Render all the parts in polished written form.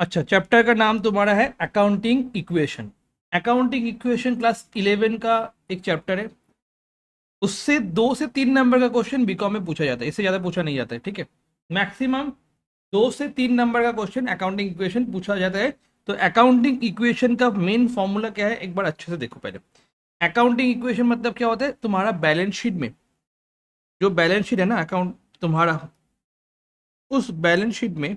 अच्छा, चैप्टर का नाम तुम्हारा है accounting equation. Accounting equation class 11 का एक चैप्टर है। उससे 2 से 3 नंबर का क्वेश्चन बीकॉम में पूछा जाता है, इससे ज्यादा पूछा नहीं जाता है, ठीक है। मैक्सिमम 2 से 3 नंबर का क्वेश्चन अकाउंटिंग इक्वेशन पूछा जाता है। तो अकाउंटिंग इक्वेशन का मेन फॉर्मूला क्या है, एक बार अच्छे से देखो पहले। अकाउंटिंग इक्वेशन मतलब क्या होता है, तुम्हारा बैलेंस शीट में जो बैलेंस शीट है ना अकाउंट तुम्हारा, उस बैलेंस शीट में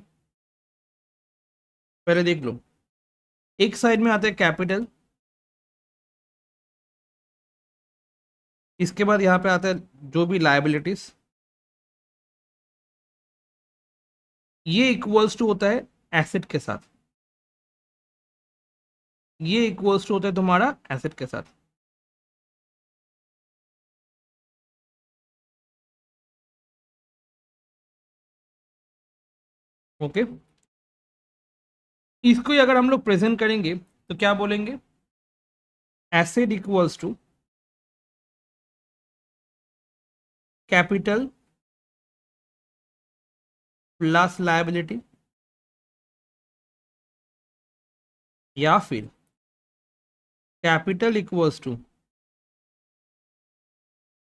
पहले देख लो। एक साइड में आता है कैपिटल, इसके बाद यहाँ पे आता है जो भी लायबिलिटीज, ये इक्वल्स टू होता है एसेट के साथ। ये इक्वल्स टू होता है तुम्हारा एसेट के साथ। ओके, इसको ही अगर हम लोग प्रेजेंट करेंगे तो क्या बोलेंगे, asset equals to capital plus liability, या फिर capital equals to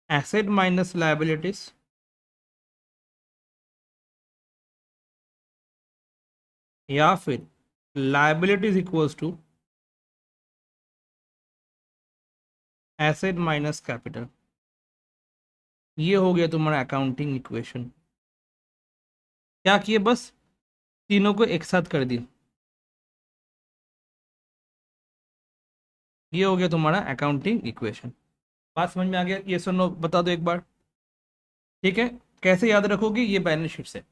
asset minus liabilities, या फिर liabilities equals to asset minus capital. ये हो गया तुम्हारा अकाउंटिंग इक्वेशन। क्या किए, बस तीनों को एक साथ कर दिया। ये हो गया तुम्हारा अकाउंटिंग इक्वेशन। बात समझ में आ गया, ये सुनो बता दो एक बार, ठीक है। कैसे याद रखोगे, ये बैलेंस शीट से।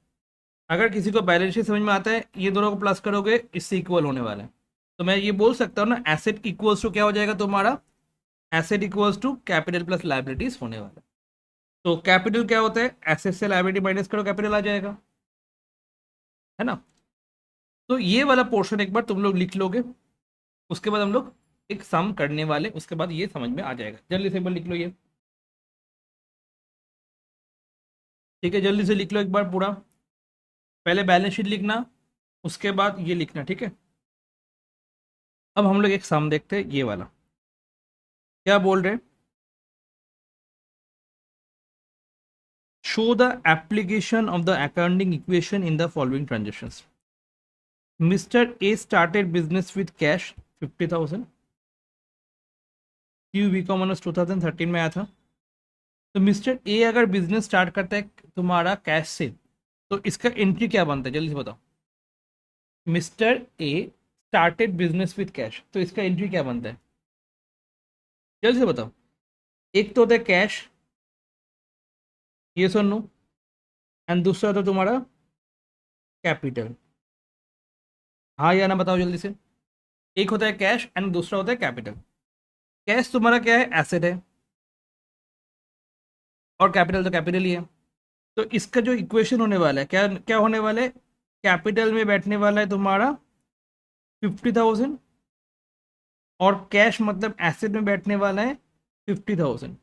अगर किसी को बैलेंस शीट समझ में आता है, ये दोनों को प्लस करोगे, इससे इक्वल होने वाला है। तो मैं ये बोल सकता हूँ ना, एसेट इक्वल्स टू क्या हो जाएगा तुम्हारा, asset equals to capital plus liabilities होने वाला है। तो कैपिटल क्या होता है, एसेट से लाइबिलिटी माइनस करो, कैपिटल आ जाएगा, है ना। तो ये वाला पोर्शन एक बार तुम लोग लिख लोगे, उसके बाद हम लोग एक सम करने वाले, उसके बाद ये समझ में आ जाएगा। जल्दी से एक बार लिख लो ये, ठीक है। जल्दी से लिख लो एक बार पूरा। पहले बैलेंस शीट लिखना, उसके बाद ये लिखना, ठीक है। अब हम लोग एक सम देखते हैं, ये वाला क्या बोल रहे हैं। Show the application of the accounting equation in the following transactions. Mister A started business with cash 50,000, Q B का माइनस 2013 में आया था। तो मिस्टर ए अगर बिजनेस स्टार्ट करता है तुम्हारा कैश से, तो इसका एंट्री क्या बनता है, जल्दी से बताओ। Mister A started business with cash, तो इसका एंट्री क्या बनता है, जल्दी से बताओ। एक तो होता है कैश, ये सुन लो, एंड दूसरा होता है तुम्हारा कैपिटल। हाँ या ना बताओ जल्दी से। एक होता है कैश एंड दूसरा होता है कैपिटल। कैश तुम्हारा क्या है, एसेट है, और कैपिटल तो कैपिटल ही है। तो इसका जो इक्वेशन होने वाला है, क्या क्या होने वाला है, कैपिटल में बैठने वाला है तुम्हारा 50,000, और कैश मतलब एसेट में बैठने वाला है 50,000।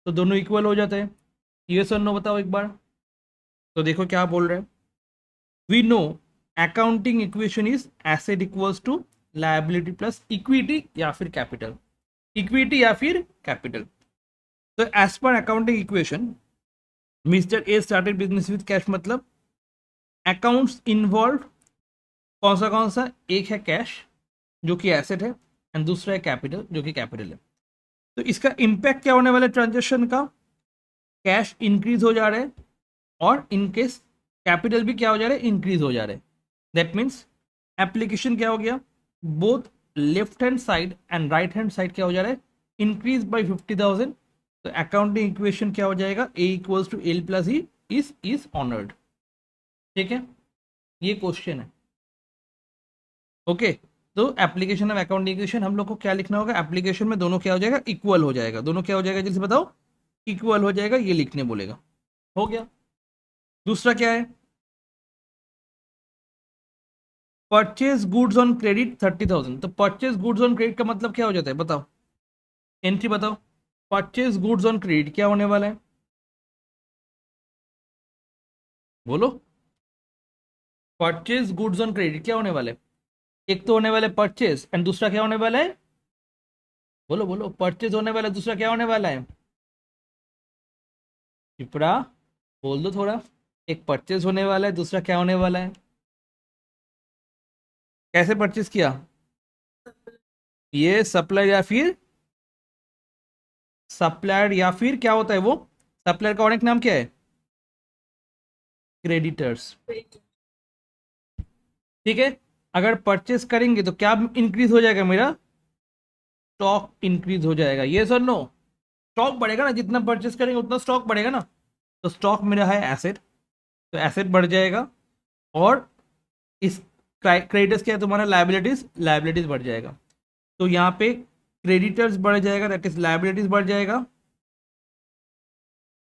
तो दोनों इक्वल हो जाते हैं। ये सर नो बताओ एक बार। तो देखो क्या बोल रहे हैं, we know accounting equation is asset equals to liability plus equity या फिर कैपिटल, इक्विटी या फिर कैपिटल। तो as per accounting equation, mister A started business with cash मतलब अकाउंट्स इन्वॉल्व कौन सा, एक है कैश जो कि एसेट है, एंड दूसरा है कैपिटल जो कि कैपिटल है। तो इसका इम्पैक्ट क्या होने वाला है ट्रांजेक्शन का, कैश इंक्रीज हो जा रहा है, और इनकेस कैपिटल भी क्या हो जा रहा है, इंक्रीज हो जा रहा है। दैट मीन्स एप्लीकेशन क्या हो गया, both left hand side and right hand side क्या हो जा रहा है, इंक्रीज बाई 50,000। तो अकाउंटिंग इक्वेशन क्या हो जाएगा, A equals to L plus E, is honoured, ठीक है। ये क्वेश्चन है, ओके। तो एप्लीकेशन ऑफ अकाउंटिंग इक्वेशन हम लोग को क्या लिखना होगा, एप्लीकेशन में दोनों क्या हो जाएगा, इक्वल हो जाएगा। दोनों क्या हो जाएगा, जल्दी से बताओ, इक्वल हो जाएगा, ये लिखने बोलेगा। हो गया। दूसरा क्या है, परचेज गुड्स ऑन क्रेडिट 30,000। तो परचेज गुड्स ऑन क्रेडिट का मतलब क्या हो जाता है, बताओ, एंट्री बताओ। परचेज गुड्स ऑन क्रेडिट क्या होने वाला है, बोलो। परचेज गुड्स ऑन क्रेडिट क्या होने वाले, एक तो होने वाले परचेज एंड दूसरा क्या होने वाला है, बोलो बोलो, परचेज होने वाला है, दूसरा क्या होने वाला है, पिपरा बोल दो थोड़ा। एक परचेज होने वाला है, दूसरा क्या होने वाला है, कैसे परचेज किया, ये सप्लायर या फिर सप्लायर या फिर क्या होता है वो, सप्लायर का और एक नाम क्या है, क्रेडिटर्स। ठीक है, अगर परचेस करेंगे तो क्या इंक्रीज हो जाएगा मेरा, स्टॉक इंक्रीज हो जाएगा, ये सर नो, स्टॉक बढ़ेगा ना, जितना परचेस करेंगे उतना स्टॉक बढ़ेगा ना, तो स्टॉक मेरा है एसेट, तो एसेट बढ़ जाएगा, और इस क्रेडिटर्स क्या है तुम्हारा, लाइबिलिटीज, लाइबिलिटीज बढ़ जाएगा, तो यहाँ पे क्रेडिटर्स बढ़ जाएगा, दैट इज लाइबिलिटीज बढ़ जाएगा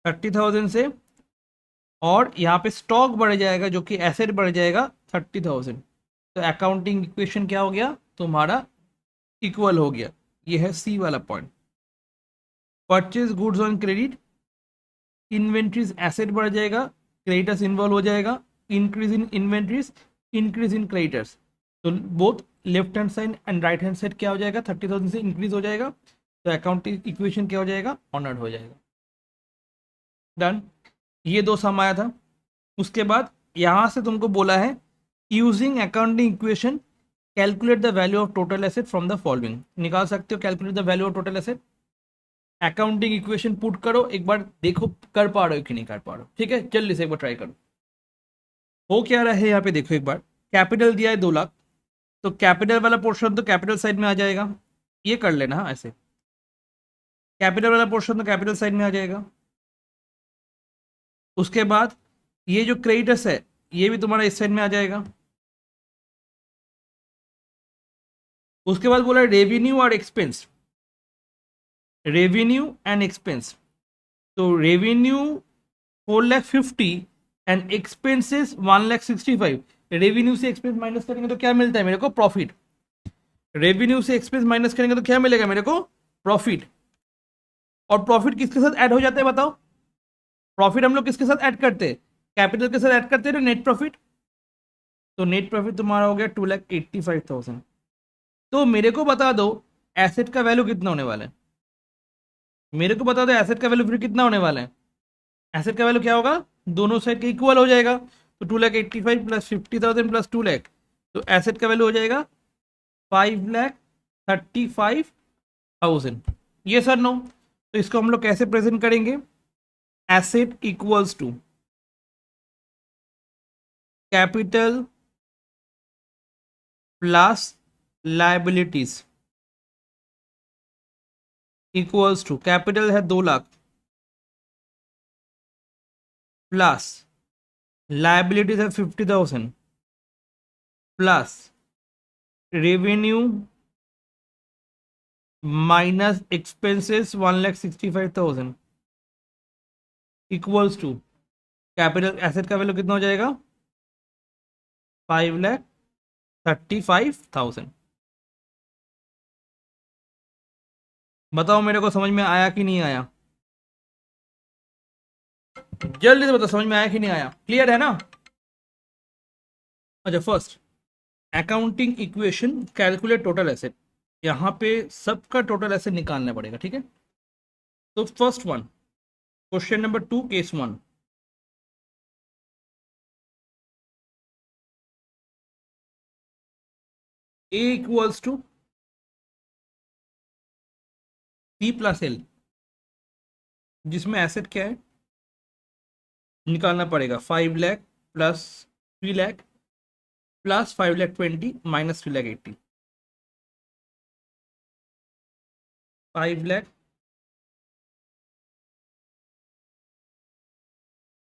30,000 से, और यहाँ पे स्टॉक बढ़ जाएगा जो कि एसेट बढ़ जाएगा 30,000, तो अकाउंटिंग इक्वेशन क्या हो गया तुम्हारा, इक्वल हो गया। ये है सी वाला point. Purchase goods on credit, inventories asset बढ़ जाएगा, क्रेडिटर्स इन्वॉल्व हो जाएगा, increase in inventories, increase in creditors, तो both left hand side and right hand side क्या हो जाएगा, 30,000 से इंक्रीज हो जाएगा, तो अकाउंटिंग इक्वेशन क्या हो जाएगा, ऑनर्ड हो जाएगा। डन, ये दो सम आया था। उसके बाद यहां से तुमको बोला है using accounting equation calculate the value of total asset from the following, निकाल सकते हो calculate the value of total asset, accounting equation put करो, एक बार देखो कर पा रहे हो कि नहीं कर पा रहे हो, ठीक है, जल्दी से एक बार ट्राई करो। हो क्या रहा है यहाँ पे देखो एक बार, कैपिटल दिया है 2 लाख, तो कैपिटल वाला पोर्शन तो कैपिटल साइड में आ जाएगा, ये कर लेना, हाँ ऐसे, कैपिटल वाला पोर्शन तो कैपिटल साइड में आ जाएगा। उसके बाद ये जो क्रेडिटर्स है ये भी तुम्हारा इस साइड में आ जाएगा। उसके बाद बोला रेवेन्यू और एक्सपेंस, रेवेन्यू एंड एक्सपेंस, तो रेवेन्यू 4,50,000 एंड एक्सपेंसेस 1,65,000, रेवेन्यू से एक्सपेंस माइनस करेंगे तो क्या मिलता है मेरे को, प्रॉफिट, रेवेन्यू से एक्सपेंस माइनस करेंगे तो क्या मिलेगा मेरे को, प्रॉफिट, और प्रॉफिट किसके साथ ऐड हो जाता है बताओ, प्रॉफिट हम लोग किसके साथ ऐड करते हैं, कैपिटल के साथ ऐड करते हैं ना, नेट प्रॉफिट, तो नेट प्रॉफिट तुम्हारा हो गया 2,85,000। तो मेरे को बता दो एसेट का वैल्यू कितना होने वाला है, मेरे को बता दो एसेट का वैल्यू फिर कितना होने वाला है, एसेट का वैल्यू क्या होगा, दोनों साइड के इक्वल हो जाएगा, तो 2,85,000 प्लस 50,000 प्लस 2,00,000, तो एसेट का वैल्यू हो जाएगा 5,35,000, ये सर नो, तो इसको हम लोग कैसे प्रेजेंट करेंगे, asset equals to capital plus liabilities equals to, capital है 2 लाख प्लस लाइबिलिटीज है 50,000 plus revenue minus expenses 1,65,000 equals to capital, asset का वैल्यू कितना हो जाएगा, 5,35,000। बताओ मेरे को समझ में आया कि नहीं आया, जल्दी से बताओ समझ में आया कि नहीं आया, क्लियर है ना। अच्छा, first accounting equation calculate total asset, यहाँ पे सबका टोटल एसेट निकालना पड़ेगा, ठीक है। तो first one, question number 2 case 1, A equals to C plus L, जिसमें एसेट क्या है निकालना पड़ेगा, 5,00,000 प्लस 3,00,000 प्लस 5,20,000 माइनस 3,80,000, 5,00,000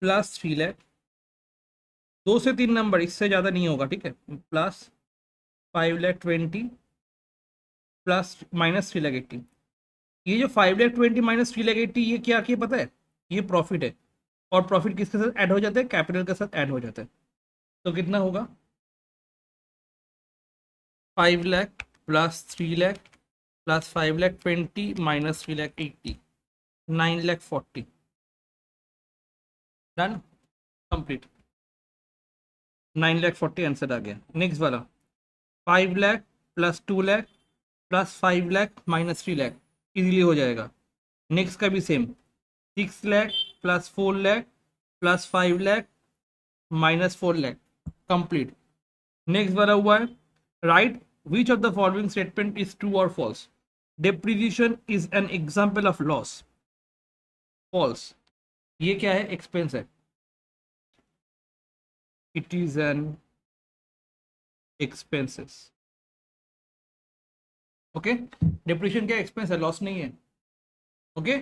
प्लस 3,00,000, 2 से 3 नंबर, इससे ज़्यादा नहीं होगा, ठीक है, प्लस 5,20,000 प्लस माइनस 3,80,000, ये जो 5,20,000 माइनस 3,80,000 ये क्या किया पता है, ये प्रॉफिट है, और प्रॉफिट किसके साथ ऐड हो जाता है, कैपिटल के साथ ऐड हो जाता है, तो कितना होगा, 5,00,000 plus 3,00,000 plus 5,20,000 minus 3,80,000, 9,40,000, done, complete. 9,40,000 answer आ गया। नेक्स्ट वाला 5 lakh plus 2 lakh plus 5 lakh minus 3 lakh, easily हो जाएगा। नेक्स्ट का भी same 6 lakh plus 4 lakh plus 5 lakh minus 4 lakh, complete. Next वाला हुआ है right which of the following statement is true और false. Depreciation is an example of loss, false. ये क्या है? एक्सपेंस है, it is an expenses. Okay, depression क्या एक्सपेंस है, लॉस नहीं है। ओके,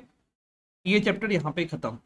ये चैप्टर यहाँ पे खत्म।